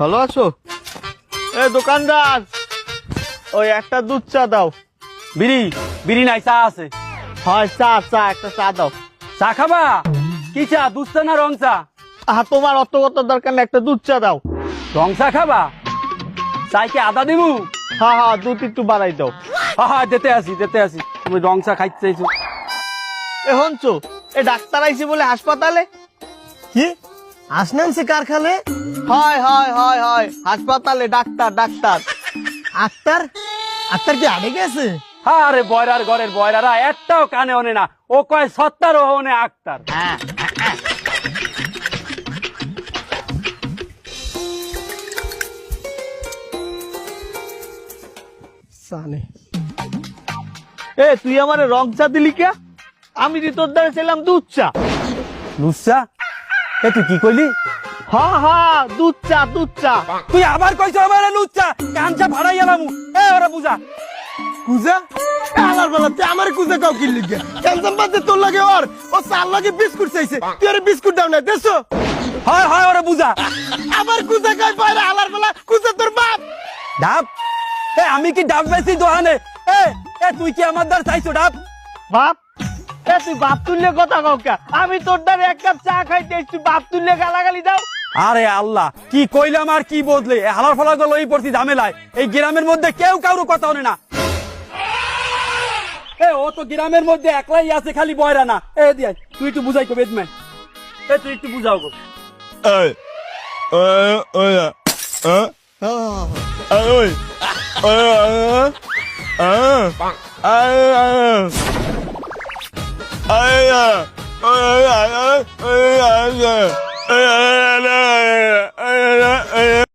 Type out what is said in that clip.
ভালো আছো? এ দোকানদার, ওই একটা দুধ চা দাও। বিড়ি বিড়ি নাই, চা আছে। হয় চা, চা একটা চা দাও। চা খাবা? কি চা, দুধ চা না রং চা? তোমার অত কত দরকার না, একটা দুধ চা দাও। রং চা খাবা? চাই কি আদা দিবু? হ্যাঁ হ্যাঁ, দুধ একটু বাড়াই দাও। হ্যাঁ দিতে আসি। তুমি রং চা খাইতে চাইছো? এ হনছো, এ ডাক্তার আইছে বলে হাসপাতালে। কি আসনামছে কারখানে? হয় হয় হয় হয়, হাসপাতালে ডাক্তার ডাক্তার। আক্তার আক্তার কি আড়ে গেছে? আরে বয়রার ঘরের বয়রারা একটাও কানে ওনে না, ও কয় সত্তার ও ওনে আক্তার। জানে এ তুই আমারে রং চা দিলি কে? আমি যে তোর দ্বারা ছিলাম দুধ চা। দুধ চা? এ তুই কি কইলি? হ্যাঁ হ্যাঁ, দুধ চা দুধ চা। তুই আবার কইছো আমারে লুচ চা? কাঞ্চা ভাড়াই এলামু। এ ওরে বুঝা। কুজা আলার বেলাতে আমার কুজা কাউ কি লিখে ক্যান্সার বাদে তোর লাগে ওর ও চার লাগে বিস্কুট চাইছে, তুই ওর বিস্কুট দাও না দেছো? হয় হয় ওরে বুঝা। আবার কুজা কাই পারে আলার বেলা কুজা তোর বাপ। ডাব? এ আমি কি ডাব বেশি দোহানে? এ এ তুই কি আমার দ্বার চাইছো ডাব? বাপ? এ তুই বাপ তুললে কথা কাউকে? আমি তোর দ্বারা এক কাপ চা খাইতে, তুই বাপ তুললে গালাগালি দাও। আরে আল্লাহ, কি কইলাম আর কি বদলে, হালার ফালা গেল এই পড়ছি ঝামেলায়। এই গ্রামের মধ্যে কেউ কারো কথা হনে না। এ ও তো গ্রামের মধ্যে একলাই আছে, খালি বয়রা না। এ দিয়াই তুই একটু বুঝাই কো বেদমে। এ তুই একটু বুঝাও গো। Ơi, ơi,